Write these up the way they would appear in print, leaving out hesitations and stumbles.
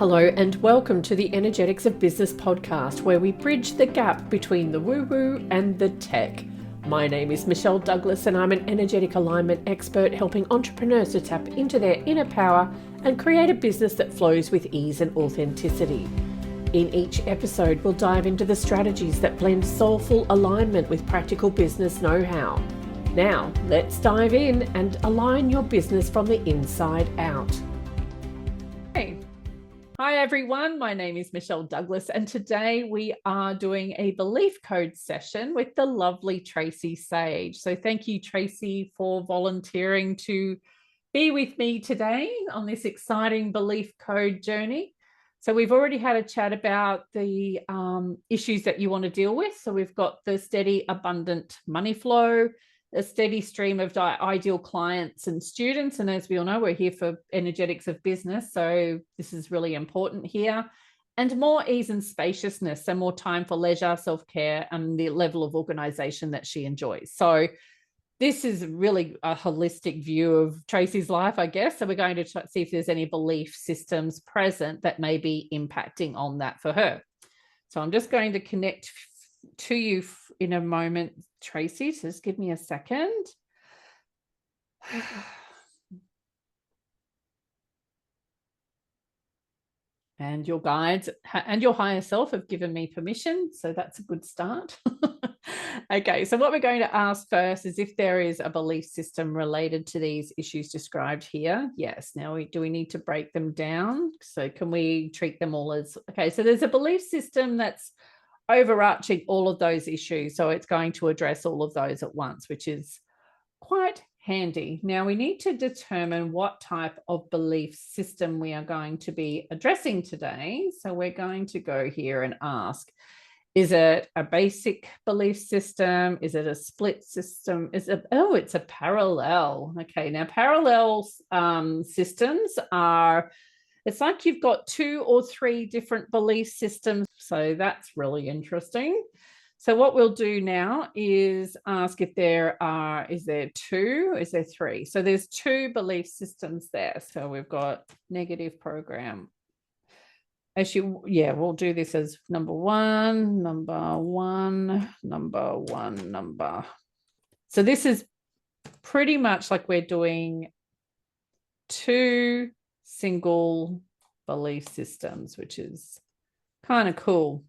Hello and welcome to the Energetics of Business podcast, where we bridge the gap between the woo-woo and the tech. My name is Michelle Douglas and I'm an energetic alignment expert helping entrepreneurs to tap into their inner power and create a business that flows with ease and authenticity. In each episode, we'll dive into the strategies that blend soulful alignment with practical business know-how. Now, let's dive in and align your business from the inside out. Hey. Hi everyone, my name is Michelle Douglas and today we are doing a belief code session with the lovely Tracie Sage. So thank you, Tracie, for volunteering to be with me today on this exciting belief code journey. So we've already had a chat about the issues that you want to deal with. So we've got the steady, abundant money flow, a steady stream of ideal clients and students. And as we all know, we're here for energetics of business. So this is really important here. And more ease and spaciousness, so more time for leisure, self-care, and the level of organization that she enjoys. So this is really a holistic view of Tracie's life, I guess. So we're going to see if there's any belief systems present that may be impacting on that for her. So I'm just going to connect to you in a moment, Tracie. So just give me a second. And your guides and your higher self have given me permission, so that's a good start. Okay, so what we're going to ask first is if there is a belief system related to these issues described here. Yes. Now, do we need to break them down? So can we treat them all as, okay, so there's a belief system that's overarching all of those issues. So it's going to address all of those at once, which is quite handy. Now we need to determine what type of belief system we are going to be addressing today. So we're going to go here and ask, is it a basic belief system? Is it a split system? Is it, oh, it's a parallel. Okay, now parallel systems are, it's like you've got 2 or 3 different belief systems. So that's really interesting. So what we'll do now is ask if there are, is there 2? Is there 3? So there's 2 belief systems there. So we've got negative program. Actually, yeah, we'll do this as number 1, number 1, number 1, number. So this is pretty much like we're doing 2 single belief systems, which is kind of cool.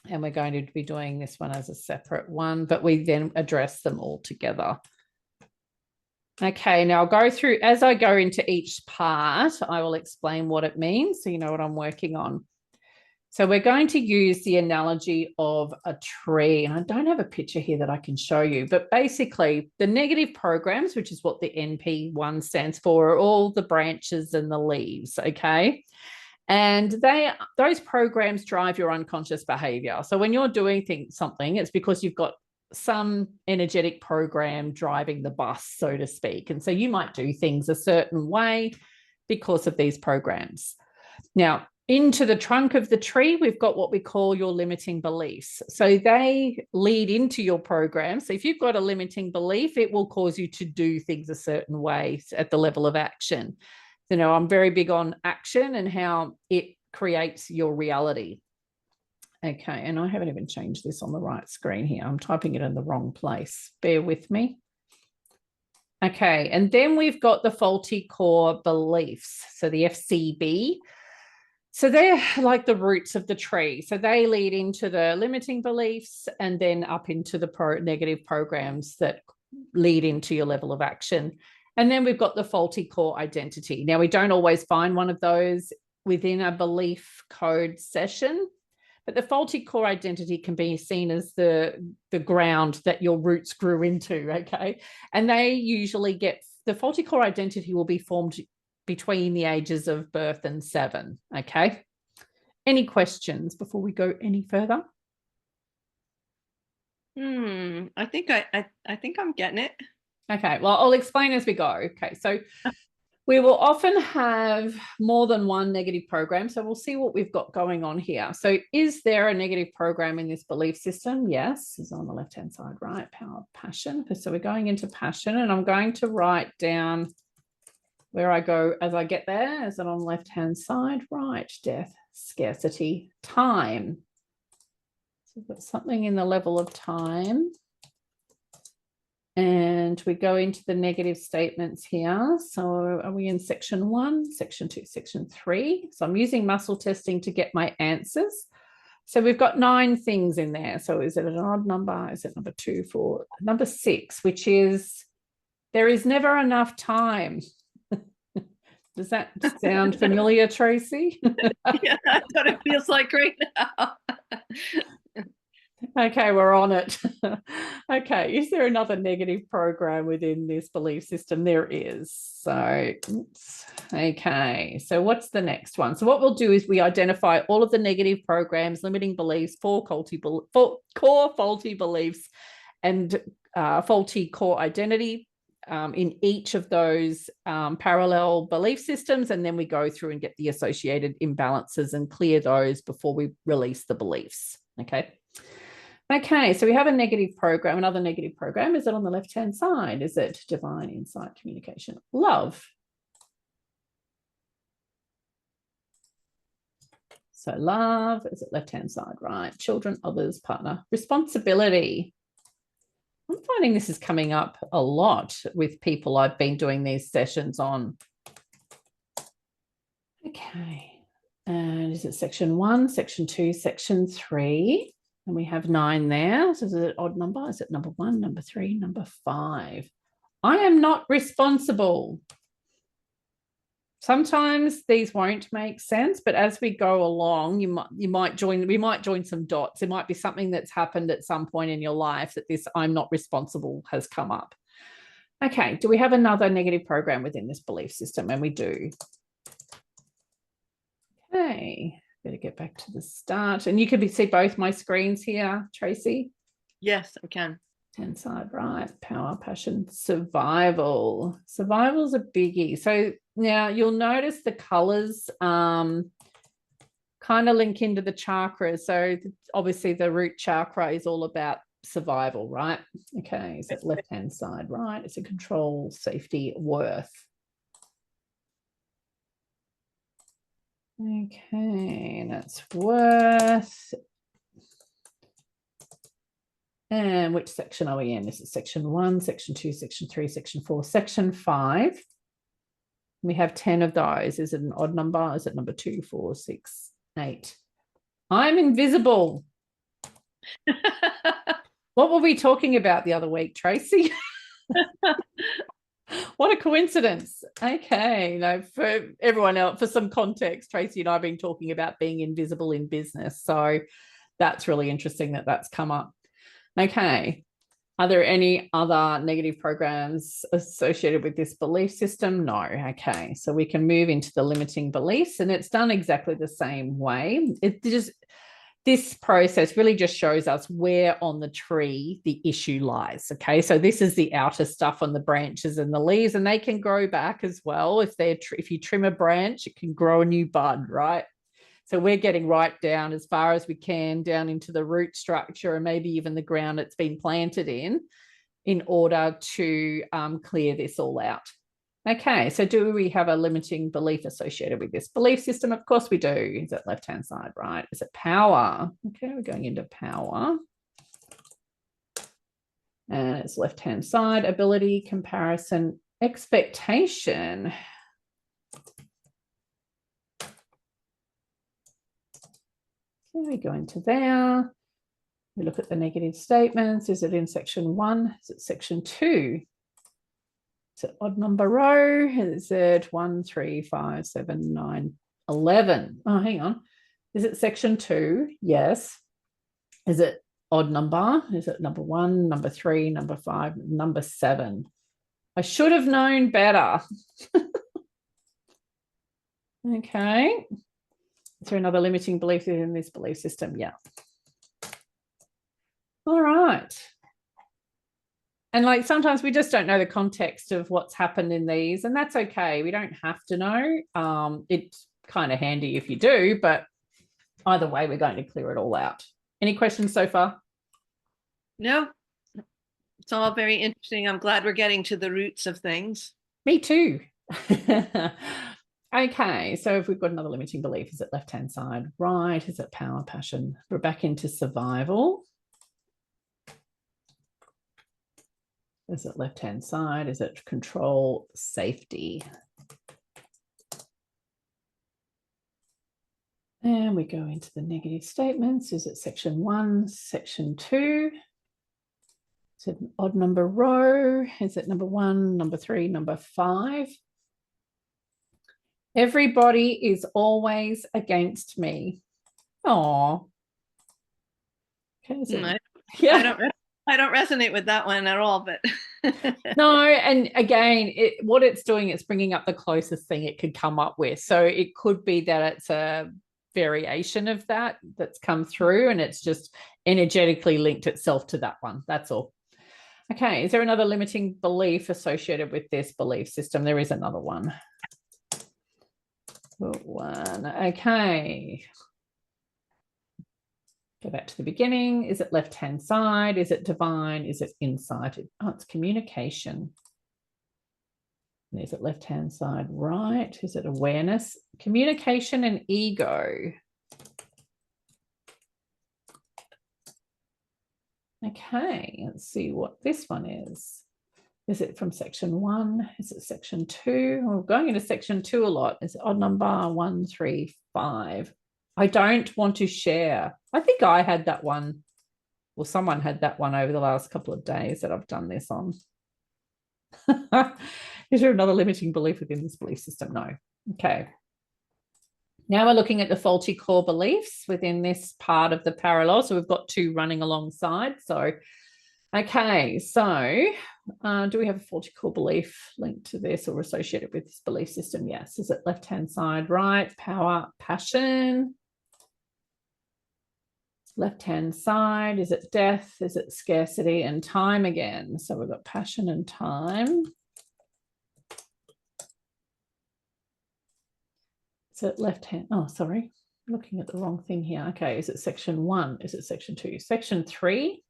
And we're going to be doing this one as a separate one, but we then address them all together. Okay, now I'll go through, as I go into each part, I will explain what it means so you know what I'm working on. So we're going to use the analogy of a tree, and I don't have a picture here that I can show you, but basically the negative programs, which is what the NP1 stands for, are all the branches and the leaves, okay? And those programs drive your unconscious behavior. So when you're doing something, it's because you've got some energetic program driving the bus, so to speak. And so you might do things a certain way because of these programs. Now, into the trunk of the tree, we've got what we call your limiting beliefs. So they lead into your program. So if you've got a limiting belief, it will cause you to do things a certain way at the level of action. You know, I'm very big on action and how it creates your reality. Okay, and I haven't even changed this on the right screen here. I'm typing it in the wrong place. Bear with me. Okay, and then we've got the faulty core beliefs. So the FCB. So they're like the roots of the tree. So they lead into the limiting beliefs and then up into the negative programs that lead into your level of action. And then we've got the faulty core identity. Now, we don't always find one of those within a belief code session, but the faulty core identity can be seen as the ground that your roots grew into, okay? And they usually the faulty core identity will be formed between the ages of birth and 7, okay? Any questions before we go any further? I think I'm getting it. Okay, well, I'll explain as we go. Okay, so we will often have more than one negative program. So we'll see what we've got going on here. So is there a negative program in this belief system? Yes, it's on the left-hand side, right? Power, passion. So we're going into passion, and I'm going to write down where I go as I get there. Is it on the left-hand side? Right, death, scarcity, time. So we've got something in the level of time. And we go into the negative statements here. So are we in section 1, section 2, section 3? So I'm using muscle testing to get my answers. So we've got 9 things in there. So is it an odd number? Is it number 2, 4, number 6, which is there is never enough time. Does that sound familiar, Tracie? Yeah, that's what it feels like right now. Okay, we're on it. Okay, is there another negative program within this belief system? There is. So, okay, so what's the next one? So what we'll do is we identify all of the negative programs, limiting beliefs, core faulty beliefs, and faulty core identity in each of those parallel belief systems. And then we go through and get the associated imbalances and clear those before we release the beliefs. Okay. Okay, so we have a negative program, another negative program. Is it on the left-hand side? Is it divine insight, communication, love? So love, is it left-hand side, right? Children, others, partner, responsibility. I'm finding this is coming up a lot with people I've been doing these sessions on. Okay, and is it section 1, section 2, section 3? And we have 9 there. So is it an odd number? Is it number 1, number 3, number 5? I am not responsible. Sometimes these won't make sense, but as we go along, we might join some dots. It might be something that's happened at some point in your life that this I'm not responsible has come up. Okay, do we have another negative program within this belief system? And we do. Okay. Better get back to the start. And you can see both my screens here, Tracie. Yes, I can. Hand side, right. Power, passion, survival. Survival's a biggie. So now you'll notice the colors kind of link into the chakras. So obviously the root chakra is all about survival, right? Okay, so left-hand side, right? It's a control, safety, worth. Okay, and that's worth. And which section are we in? This is section 1, section 2, section 3, section 4, section 5. We have 10 of those. Is it an odd number? Is it number 2, 4, 6, 8? I'm invisible. What were we talking about the other week, Tracie? What a coincidence. Okay, now for everyone else, for some context, Tracie and I have been talking about being invisible in business. So that's really interesting that that's come up. Okay, are there any other negative programs associated with this belief system? No. Okay, so we can move into the limiting beliefs, and it's done exactly the same way. This process really just shows us where on the tree the issue lies. Okay, so this is the outer stuff on the branches and the leaves, and they can grow back as well. If you trim a branch, it can grow a new bud, right? So we're getting right down as far as we can down into the root structure and maybe even the ground it's been planted in order to clear this all out. Okay, so do we have a limiting belief associated with this belief system? Of course we do. Is it left-hand side, right? Is it power? Okay, we're going into power. And it's left-hand side, ability, comparison, expectation. Okay, we go into there. We look at the negative statements. Is it in section 1? Is it section 2? Is it odd number row? Is it 1, 3, 5, 7, 9, 11? Oh, hang on. Is it section 2? Yes. Is it odd number? Is it number 1, number 3, number 5, number 7? I should have known better. Okay. Is there another limiting belief in this belief system? Yeah. All right. And like sometimes we just don't know the context of what's happened in these, and that's okay. We don't have to know. It's kind of handy if you do, but either way, we're going to clear it all out. Any questions so far? No, it's all very interesting. I'm glad we're getting to the roots of things. Me too. Okay, so if we've got another limiting belief, is it left-hand side, right? Is it power, passion? We're back into survival. Is it left-hand side? Is it control, safety? And we go into the negative statements. Is it section 1, section 2? Is it an odd number row? Is it number 1, number 3, number 5? Everybody is always against me. Oh. Okay, I don't resonate with that one at all, but no, and again, what it's doing, it's bringing up the closest thing it could come up with. So it could be that it's a variation of that that's come through, and it's just energetically linked itself to that one. That's all. Okay, is there another limiting belief associated with this belief system? There is another one. Okay. Go back to the beginning. Is it left-hand side? Is it divine? Is it insight? Oh, it's communication. And is it left-hand side, right? Is it awareness? Communication and ego. Okay, let's see what this one is. Is it from section 1? Is it section 2? We're going into section 2 a lot. Is it odd number 1, 3, 5? I don't want to share. I think I had that one. Well, someone had that one over the last couple of days that I've done this on. Is there another limiting belief within this belief system? No. Okay. Now we're looking at the faulty core beliefs within this part of the parallel. So we've got 2 running alongside. So, okay. So do we have a faulty core belief linked to this or associated with this belief system? Yes. Is it left-hand side, right? Power, passion. Left-hand side, is it death? Is it scarcity and time again? So we've got passion and time. Is it left-hand? Oh, sorry. I'm looking at the wrong thing here. Okay, is it section 1? Is it section 2? Section 3.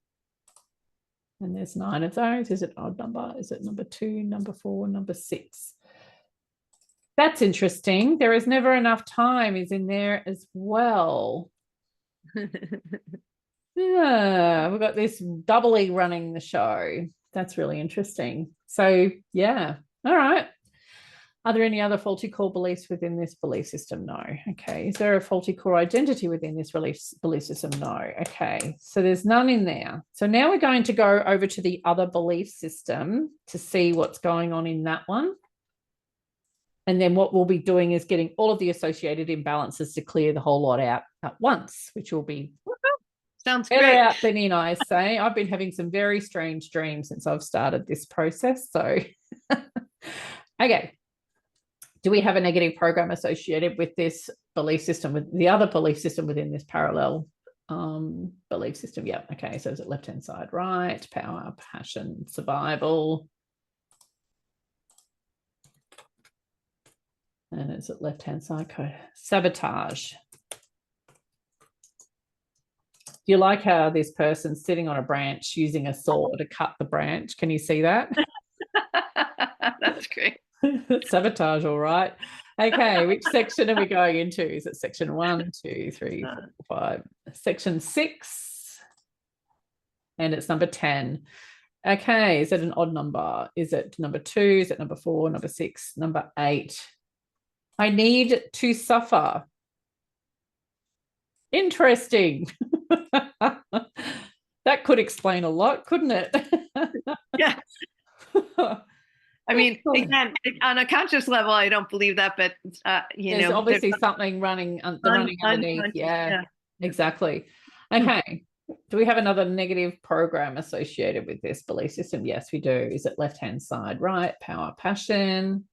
And there's 9 of those. Is it odd number? Is it number 2, number 4, number 6? That's interesting. There is never enough time is in there as well. Yeah, we've got this doubly running the show. That's really interesting. So, yeah. All right. Are there any other faulty core beliefs within this belief system? No. Okay. Is there a faulty core identity within this belief system? No. Okay. So there's none in there. So now we're going to go over to the other belief system to see what's going on in that one. And then what we'll be doing is getting all of the associated imbalances to clear the whole lot out at once, which will be sounds better great. out than in, I say. I've been having some very strange dreams since I've started this process. So, okay. Do we have a negative program associated with this belief system, with the other belief system within this parallel belief system? Yeah. Okay. So is it left-hand side, right? Power, passion, survival. And is it left-hand side? Sabotage. Do you like how this person's sitting on a branch using a saw to cut the branch? Can you see that? That's great. Sabotage, all right. Okay, which section are we going into? Is it section 1, 2, 3, 4, 5? Section 6. And it's number 10. Okay, is it an odd number? Is it number 2? Is it number 4, number 6, number 8? I need to suffer. Interesting. That could explain a lot, couldn't it? Yeah. I mean, again, on a conscious level, I don't believe that, but there's obviously something running underneath. Yeah, exactly. Okay. Do we have another negative program associated with this belief system? Yes, we do. Is it left-hand side, right? Power, passion.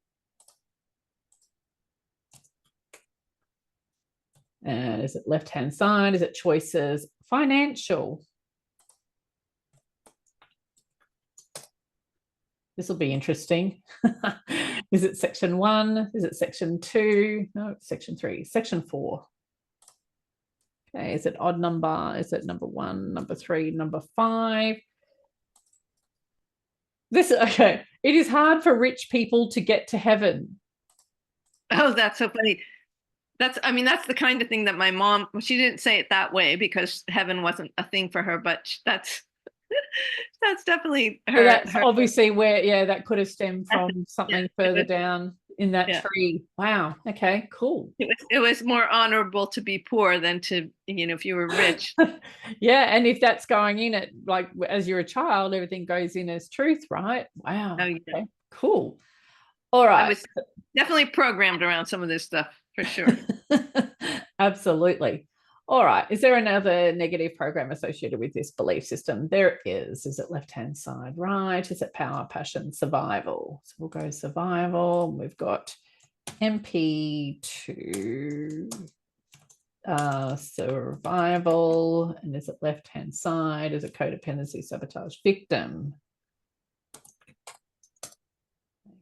And is it left-hand side? Is it choices? Financial. This will be interesting. Is it section 1? Is it section 2? No, it's section 3. Section 4. Okay, is it odd number? Is it number 1, number 3, number 5? This, okay, It is hard for rich people to get to heaven. Oh, that's so funny. I mean, that's the kind of thing that my mom, well, she didn't say it that way because heaven wasn't a thing for her, but that's definitely So her. that's obviously where, yeah, that could have stemmed from something further down in that tree. Wow. Okay, cool. It was more honorable to be poor than to, if you were rich. Yeah. And if that's going in it, like as you're a child, everything goes in as truth, right? Wow. Oh, yeah. Okay, cool. All right. I was definitely programmed around some of this stuff for sure. Absolutely. All right. Is there another negative program associated with this belief system? There is. Is it left-hand side, right? Is it power, passion, survival? So we'll go survival. We've got MP2, survival. And is it left-hand side? Is it codependency, sabotage, victim?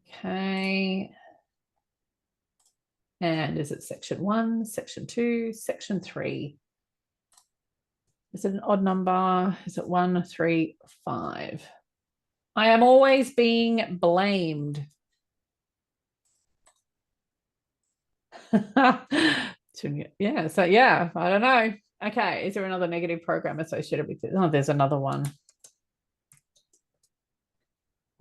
Okay. And is it section 1, section 2, section 3? Is it an odd number? Is it 1, 3, 5? I am always being blamed. Yeah, so yeah, I don't know. Okay, is there another negative program associated with it? Oh, there's another one.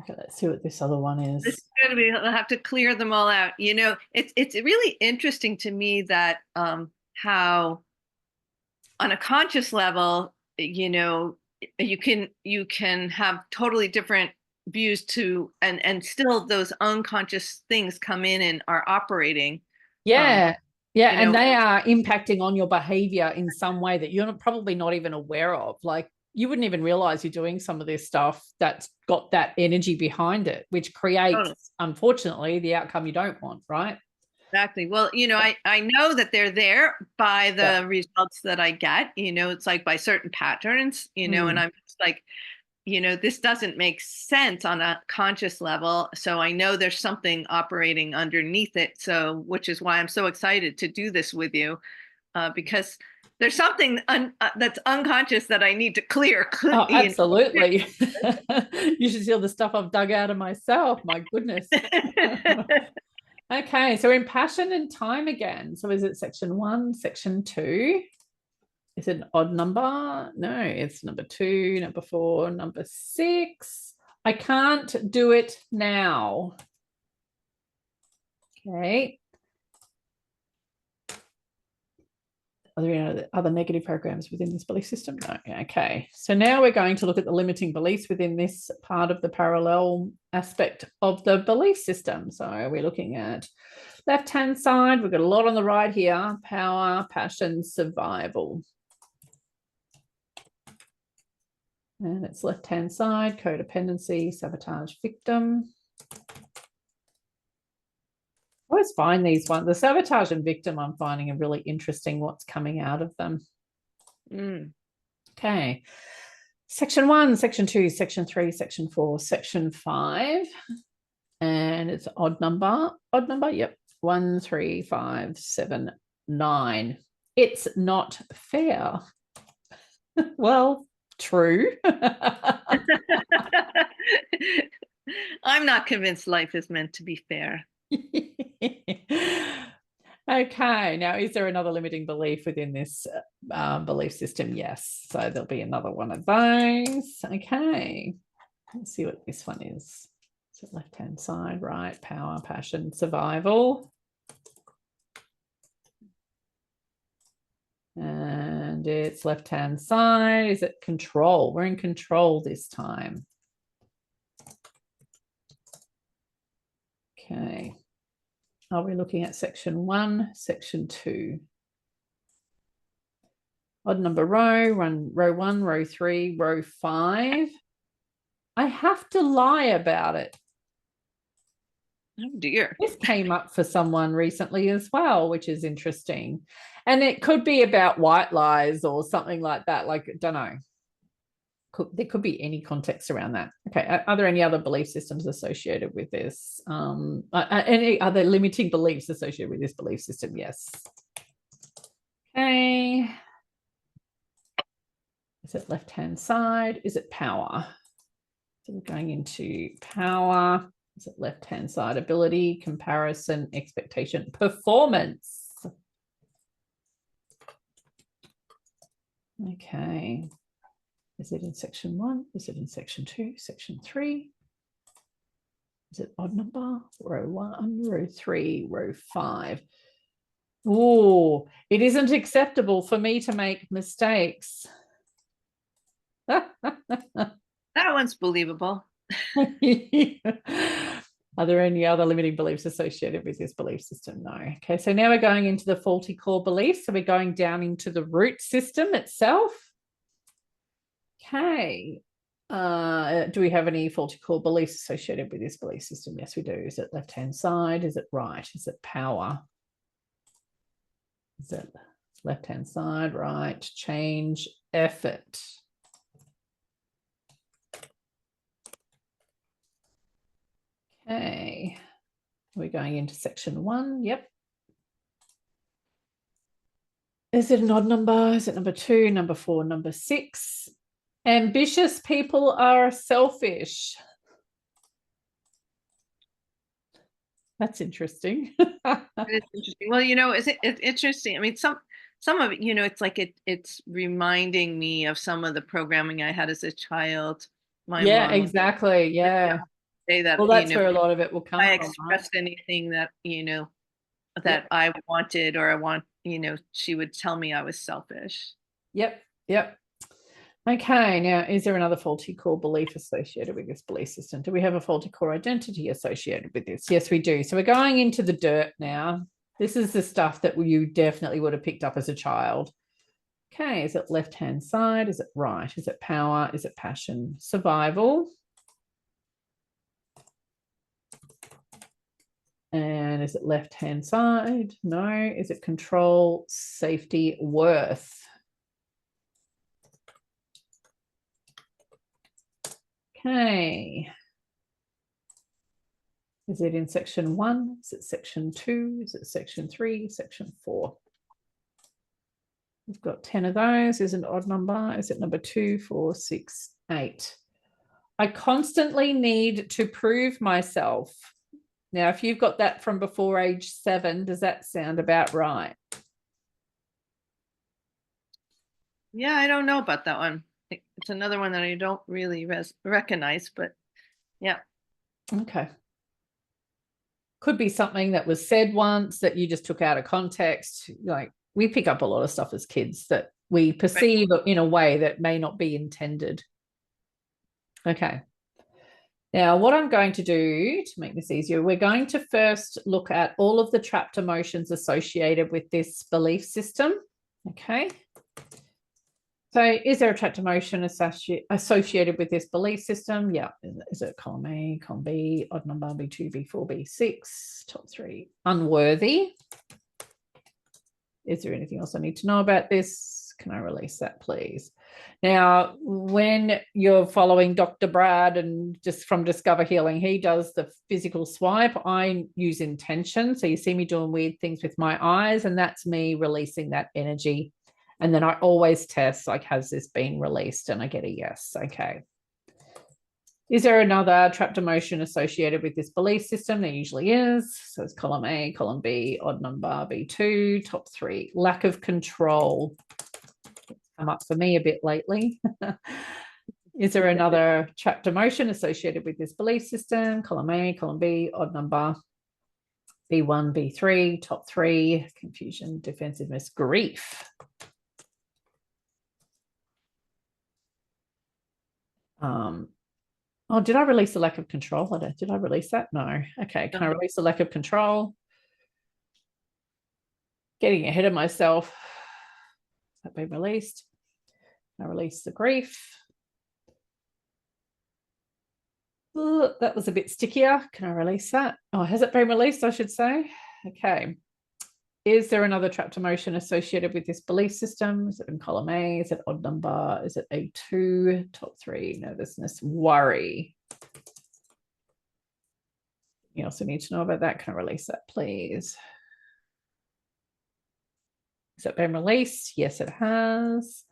Okay, let's see what this other one is. It's going to be, I'll have to clear them all out. It's really interesting to me that how on a conscious level, you can have totally different views to, and still those unconscious things come in and are operating. Yeah. Yeah. And they are impacting on your behavior in some way that you're probably not even aware of. Like you wouldn't even realize you're doing some of this stuff that's got that energy behind it, which creates, unfortunately, the outcome you don't want, right? Exactly. Well, I know that they're there by the results that I get, it's like by certain patterns, and I'm just like, this doesn't make sense on a conscious level. So I know there's something operating underneath it. So, which is why I'm so excited to do this with you, because there's something that's unconscious that I need to clear. Oh, absolutely. You should see all the stuff I've dug out of myself. My goodness. Okay, so in passion and time again. So is it section 1, section 2? Is it an odd number? No, it's number 2, number 4, number 6. I can't do it now. Okay. Are there any other negative programs within this belief system? No. Okay. So now we're going to look at the limiting beliefs within this part of the parallel aspect of the belief system. So we're looking at left-hand side. We've got a lot on the right here. Power, passion, survival. And it's left-hand side, codependency, sabotage, victim. I always find these ones, the sabotage and victim, I'm finding are really interesting what's coming out of them. Okay. Section 1, section 2, section 3, section 4, section 5. And it's odd number. Odd number, yep. 1, 3, 5, 7, 9. It's not fair. Well, true. I'm not convinced life is meant to be fair. Okay, now is there another limiting belief within this belief system? Yes, so there'll be another one of those. Okay, let's see what this one is. Is it left-hand side, right? Power, passion, survival. And it's left-hand side. Is it control? We're in control this time. Okay. Are we looking at section 1, section 2? Odd number row 1, row 3, row 5. I have to lie about it. Oh dear. This came up for someone recently as well, which is interesting. And it could be about white lies or something like that. Like, I don't know. There could be any context around that. Okay. Are there any other belief systems associated with this? Any other limiting beliefs associated with this belief system? Yes. Okay. Is it left-hand side? Is it power? So we're going into power. Is it left-hand side? Ability, comparison, expectation, performance. Okay. Is it in section 1? Is it in section 2? Section 3? Is it odd number? Row 1, row 3, row 5. Oh, it isn't acceptable for me to make mistakes. That one's believable. Are there any other limiting beliefs associated with this belief system? No. Okay, so now we're going into the faulty core beliefs. So we're going down into the root system itself. Okay. Do we have any faulty core beliefs associated with this belief system? Yes, we do. Is it left-hand side? Is it right? Is it power? Is it left-hand side, right? Change, effort. Okay. We're going into section 1. Yep. Is it an odd number? Is it number 2, number 4, number 6? Ambitious people are selfish. That's interesting. It's interesting. Well, it's interesting. I mean, some of it, it's like it's reminding me of some of the programming I had as a child. My mom exactly. Yeah. Say that, well, that's where a lot of it will come I from. expressed anything that, that Yep. I wanted or I want, she would tell me I was selfish. Yep. Okay, now, is there another faulty core belief associated with this belief system? Do we have a faulty core identity associated with this? Yes, we do. So we're going into the dirt now. This is the stuff that you definitely would have picked up as a child. Okay, is it left-hand side? Is it right? Is it power? Is it passion? Survival? And is it left-hand side? No. Is it control, safety, worth? Okay. Is it in section 1? Is it section 2? Is it section 3? Section 4? We've got 10 of those. Is it an odd number? Is it number 2, 4, 6, 8? I constantly need to prove myself. Now, if you've got that from before age 7, does that sound about right? Yeah, I don't know about that one. It's another one that I don't really recognize, but yeah. Okay. Could be something that was said once that you just took out of context. Like, we pick up a lot of stuff as kids that we perceive in a way that may not be intended. Okay. Now, what I'm going to do to make this easier, we're going to first look at all of the trapped emotions associated with this belief system. Okay. So is there a trapped emotion associated with this belief system? Yeah. Is it column A, column B, odd number, B2, B4, B6, top 3? Unworthy. Is there anything else I need to know about this? Can I release that, please? Now, when you're following Dr. Brad and just from Discover Healing, he does the physical swipe. I use intention. So you see me doing weird things with my eyes, and that's me releasing that energy. And then I always test, like, has this been released? And I get a yes. Okay. Is there another trapped emotion associated with this belief system? There usually is. So it's column A, column B, odd number, B2, top 3. Lack of control. It's come up for me a bit lately. Is there another trapped emotion associated with this belief system? Column A, column B, odd number, B1, B3, top 3. Confusion, defensiveness, grief. Oh, did I release the lack of control? Did I release that? No. Okay, can I release the lack of control? Getting ahead of myself. Has that been released? Can I release the grief? Ooh, that was a bit stickier. Can I release that? Oh, has it been released, I should say? Okay. Is there another trapped emotion associated with this belief system? Is it in column A? Is it odd number? Is it A2? Top 3, nervousness, worry. You also need to know about that. Can I release that, please? Has it been released? Yes, it has.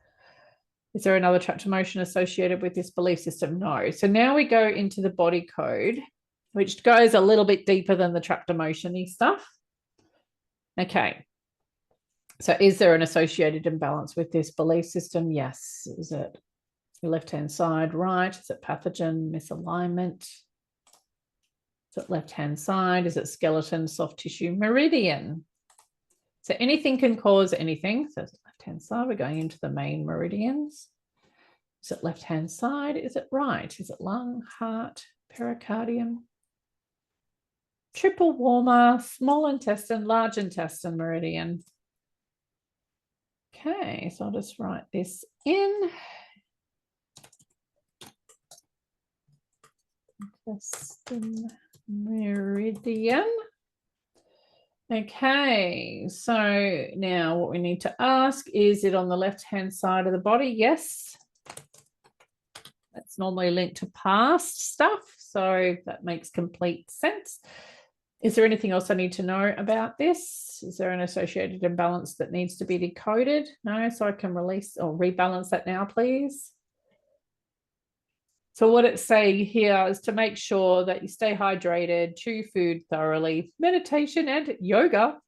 Is there another trapped emotion associated with this belief system? No. So now we go into the body code, which goes a little bit deeper than the trapped emotion-y stuff. Okay. So is there an associated imbalance with this belief system? Yes. Is it your left-hand side, right? Is it pathogen, misalignment? Is it left-hand side? Is it skeleton, soft tissue, meridian? So anything can cause anything. So it's left-hand side. We're going into the main meridians. Is it left-hand side? Is it right? Is it lung, heart, pericardium? Triple warmer, small intestine, large intestine meridian. Okay, so I'll just write this in. Intestine meridian. Okay, so now what we need to ask, is it on the left-hand side of the body? Yes. That's normally linked to past stuff, so that makes complete sense. Is there anything else I need to know about this? Is there an associated imbalance that needs to be decoded? No, so I can release or rebalance that now, please. So what it's saying here is to make sure that you stay hydrated, chew food thoroughly, meditation and yoga,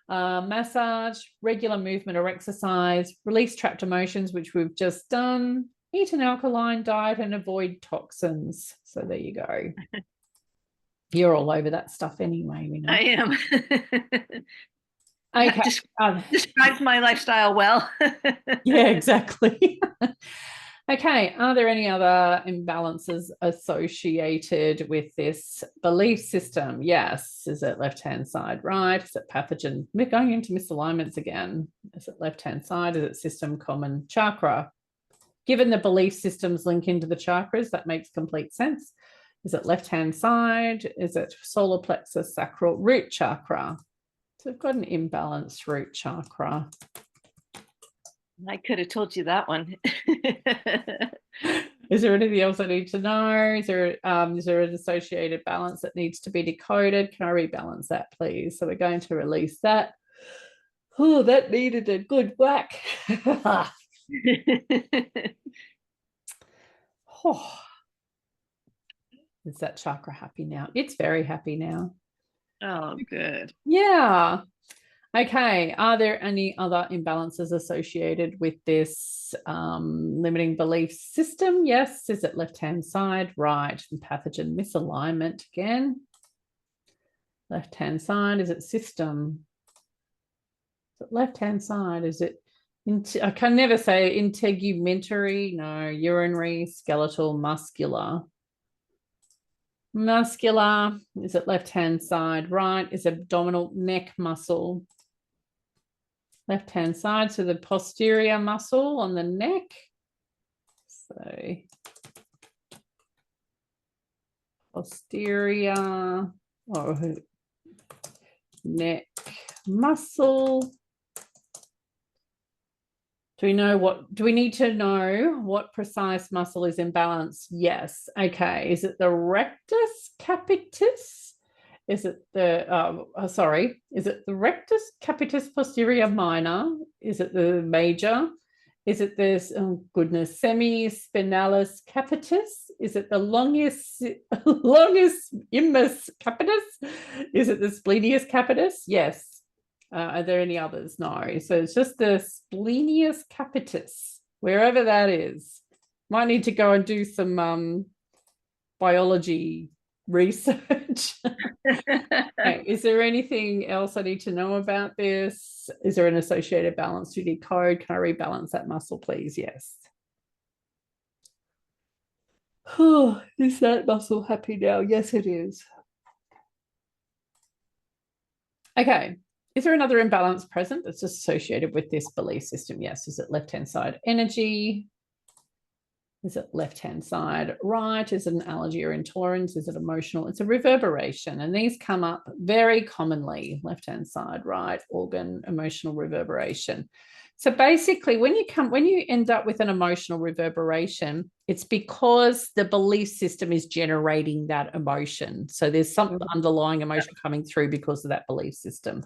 massage, regular movement or exercise, release trapped emotions, which we've just done, eat an alkaline diet and avoid toxins. So there you go. You're all over that stuff anyway, we know. I am. Okay. Describes my lifestyle well. Yeah, exactly. Okay, are there any other imbalances associated with this belief system? Yes. Is it left-hand side, right? Is it pathogen? We're going into misalignments again. Is it left-hand side? Is it system, common, chakra? Given the belief systems link into the chakras, that makes complete sense. Is it left-hand side? Is it solar plexus, sacral, root chakra? So we've got an imbalanced root chakra. I could have told you that one. Is there anything else I need to know? Is there an associated balance that needs to be decoded? Can I rebalance that, please? So we're going to release that. Oh, that needed a good whack. Oh. Is that chakra happy now? It's very happy now. Oh, good. Yeah. Okay. Are there any other imbalances associated with this limiting belief system? Yes. Is it left-hand side, right? And pathogen misalignment again. Left-hand side, is it system? Is it left-hand side? Is it, I can never say integumentary, no, urinary, skeletal, muscular. Muscular, is it left-hand side, right? Is abdominal, neck muscle. Left-hand side, so the posterior muscle on the neck. So posterior neck muscle. Do we need to know what precise muscle is imbalanced? Yes. Okay. Is it the rectus capitis? Is it the, is it the rectus capitis posterior minor? Is it the major? Is it this, oh goodness, semi-spinalis capitis? Is it the longus immus capitis? Is it the splenius capitis? Yes. Are there any others? No. So it's just the splenius capitis, wherever that is. Might need to go and do some biology research. Okay. Is there anything else I need to know about this? Is there an associated balance to decode? Can I rebalance that muscle, please? Yes. Oh, is that muscle happy now? Yes, it is. Okay. Is there another imbalance present that's associated with this belief system? Yes. Is it left-hand side energy? Is it left-hand side right? Is it an allergy or intolerance? Is it emotional? It's a reverberation. And these come up very commonly, left-hand side right, organ, emotional reverberation. So basically, when you end up with an emotional reverberation, it's because the belief system is generating that emotion. So there's some underlying emotion coming through because of that belief system.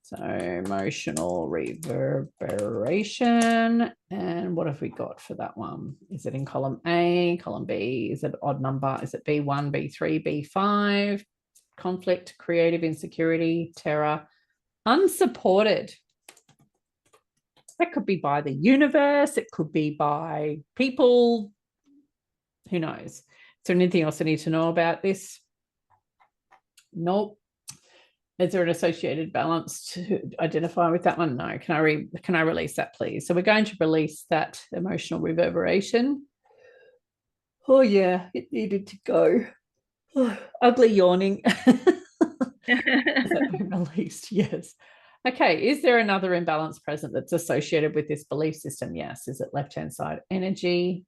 So emotional reverberation. And what have we got for that one? Is it in column A, column B? Is it odd number? Is it B1, B3, B5? Conflict, creative insecurity, terror, unsupported. That could be by the universe. It could be by people. Who knows? Is there anything else I need to know about this? Nope. Is there an associated balance to identify with that one? No. Can I release that, please? So we're going to release that emotional reverberation. Oh yeah, it needed to go. Oh, ugly yawning. Has that been released? Yes. Okay. Is there another imbalance present that's associated with this belief system? Yes. Is it left-hand side energy?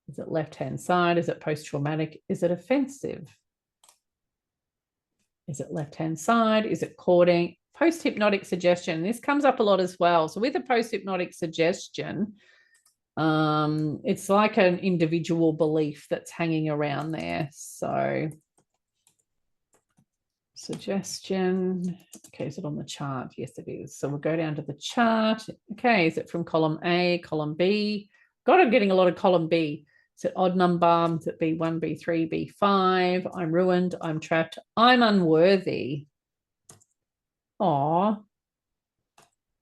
Is it left-hand side? Is it post-traumatic? Is it offensive? Is it left-hand side? Is it courting? Post-hypnotic suggestion. This comes up a lot as well. So with a post-hypnotic suggestion, it's like an individual belief that's hanging around there. So suggestion. Okay, is it on the chart? Yes, it is. So we'll go down to the chart. Okay, is it from column A, column B? God, I'm getting a lot of column B. Is it odd number? Is it B1, B3, B5? I'm ruined. I'm trapped. I'm unworthy. Aw.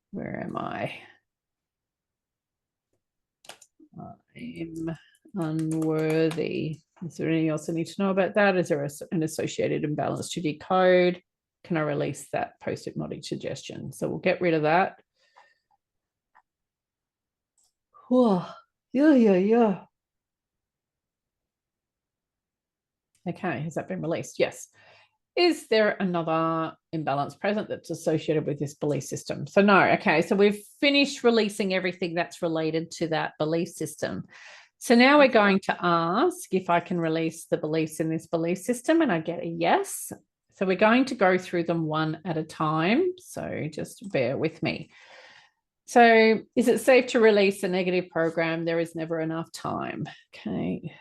Where am I? I'm unworthy. Is there anything else I need to know about that? Is there an associated imbalance to decode? Can I release that post-hypnotic suggestion? So we'll get rid of that. Whoa. Yeah. Okay, has that been released? Yes. Is there another imbalance present that's associated with this belief system? So no. Okay, so we've finished releasing everything that's related to that belief system. So now we're going to ask if I can release the beliefs in this belief system, and I get a yes. So we're going to go through them one at a time. So just bear with me. So is it safe to release a negative program? There is never enough time. Okay.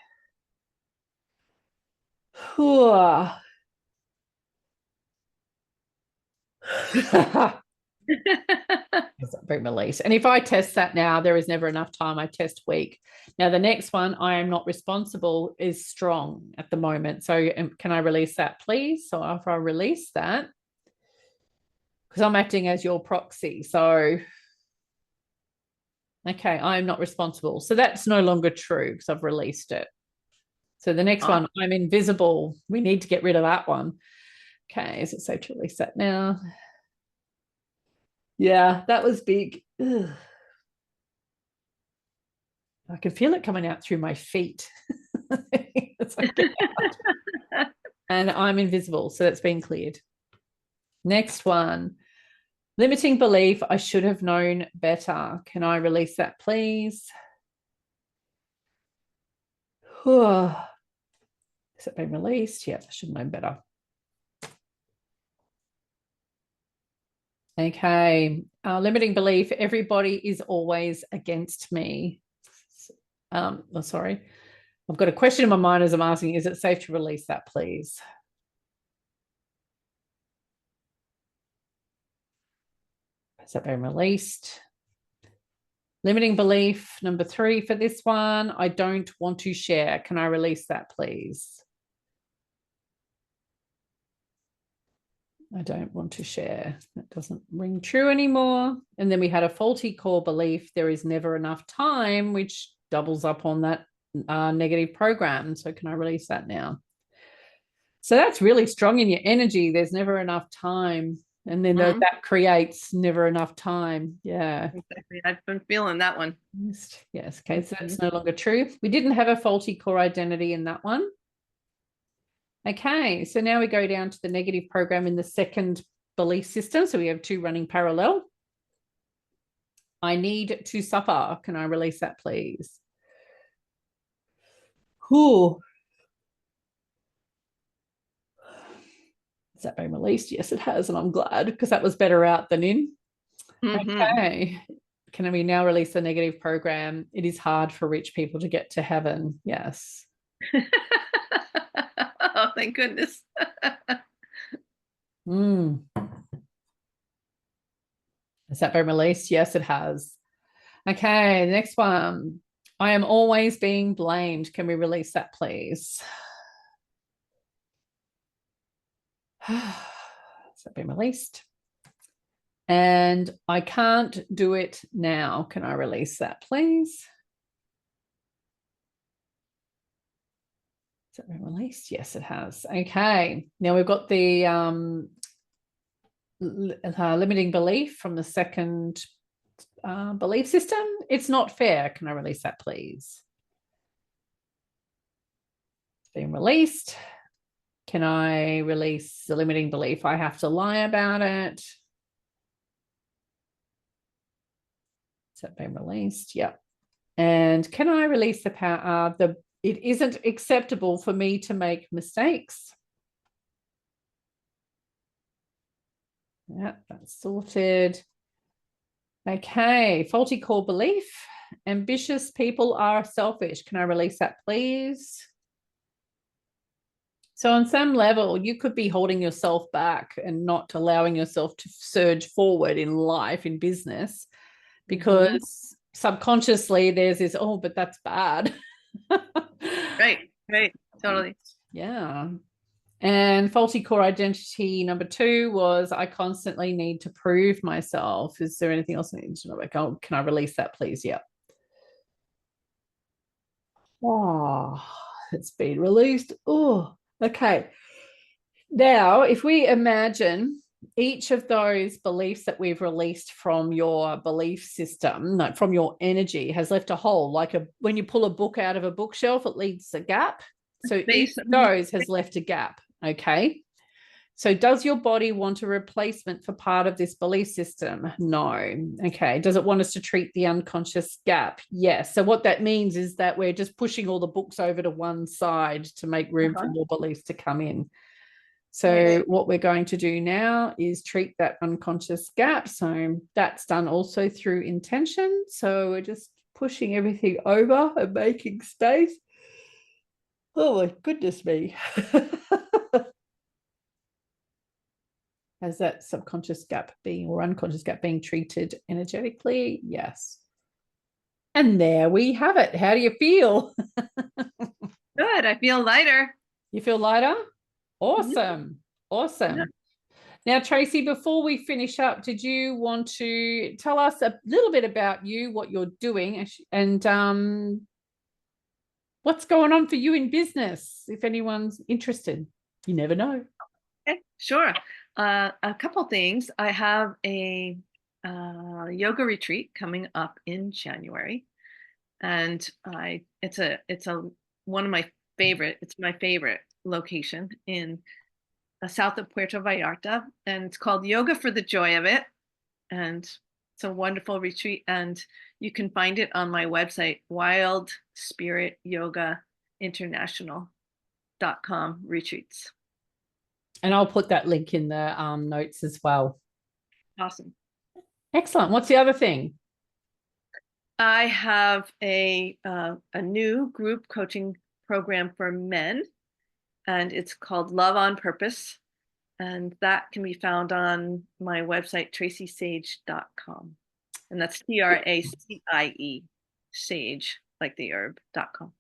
Bring release. And if I test that now, there is never enough time. I test weak. Now, the next one, I am not responsible, is strong at the moment. So can I release that, please? So after I release that, because I'm acting as your proxy. So, okay, I am not responsible. So that's no longer true because I've released it. So the next one, I'm invisible. We need to get rid of that one. Okay, is it safe to release that now? Yeah, that was big. Ugh. I can feel it coming out through my feet. And I'm invisible, so that's been cleared. Next one, limiting belief. I should have known better. Can I release that, please? Has it been released? Yeah, I should have known better. Okay, limiting belief. Everybody is always against me. Sorry. I've got a question in my mind as I'm asking, is it safe to release that, please? Has that been released? Limiting belief, number 3 for this one. I don't want to share. Can I release that, please? I don't want to share. That doesn't ring true anymore. And then we had a faulty core belief. There is never enough time, which doubles up on that negative program. So can I release that now? So that's really strong in your energy. There's never enough time. And then that creates never enough time. Yeah. Exactly. I've been feeling that one. Yes. Okay. So that's no longer true. We didn't have a faulty core identity in that one. Okay. So now we go down to the negative program in the second belief system. So we have 2 running parallel. I need to suffer. Can I release that, please? Cool. Has that been released? Yes, it has. And I'm glad because that was better out than in. Okay. Can we now release the negative program? It is hard for rich people to get to heaven. Yes. Oh, thank goodness. Has that been released? Yes, it has. Okay, the next one. I am always being blamed. Can we release that, please? Has that been released? And I can't do it now. Can I release that, please? Has that been released? Yes, it has. Okay. Now we've got the limiting belief from the second belief system. It's not fair. Can I release that, please? It's been released. Can I release the limiting belief? I have to lie about it. Has that been released? Yep. And can I release the power? It isn't acceptable for me to make mistakes. Yeah, that's sorted. Okay, faulty core belief. Ambitious people are selfish. Can I release that, please? So on some level, you could be holding yourself back and not allowing yourself to surge forward in life, in business, because subconsciously there's this, oh, but that's bad. Right, totally. Yeah. And faulty core identity number 2 was I constantly need to prove myself. Is there anything else I need to know about? Oh, can I release that, please? Yeah. Oh, it's been released. Oh, okay. Now, if we imagine each of those beliefs that we've released from your belief system, like from your energy, has left a hole, like when you pull a book out of a bookshelf, it leaves a gap. So each of those has left a gap. Okay. So does your body want a replacement for part of this belief system? No. Okay. Does it want us to treat the unconscious gap? Yes. So what that means is that we're just pushing all the books over to one side to make room for more beliefs to come in. So what we're going to do now is treat that unconscious gap. So that's done also through intention. So we're just pushing everything over and making space. Oh my goodness me. Has that subconscious gap being or unconscious gap being treated energetically? Yes. And there we have it. How do you feel? Good. I feel lighter. You feel lighter? Awesome. Awesome. Yeah. Now, Tracie, before we finish up, did you want to tell us a little bit about you, what you're doing, and what's going on for you in business, if anyone's interested? You never know. Okay, sure. A couple things. I have a yoga retreat coming up in January, and it's one of my favorite. It's my favorite location in south of Puerto Vallarta, and it's called Yoga for the Joy of It, and it's a wonderful retreat. And you can find it on my website, wildspirityogainternational.com retreats. And I'll put that link in the notes as well. Awesome. Excellent. What's the other thing? I have a new group coaching program for men, and it's called Love on Purpose. And that can be found on my website, traciesage.com. And that's TRACIE, sage, like the herb.com.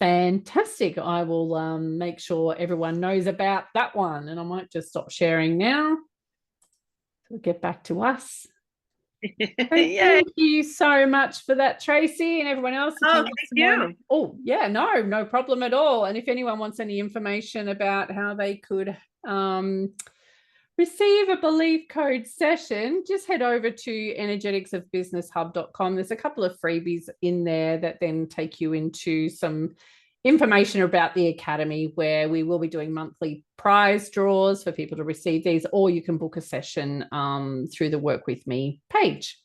Fantastic. I will make sure everyone knows about that one. And I might just stop sharing now. We'll get back to us. Thank you so much for that, Tracie, and everyone else. Oh, thank you. Oh, yeah, no problem at all. And if anyone wants any information about how they could receive a belief code session, just head over to energeticsofbusinesshub.com. There's a couple of freebies in there that then take you into some information about the academy, where we will be doing monthly prize draws for people to receive these, or you can book a session through the Work With Me page.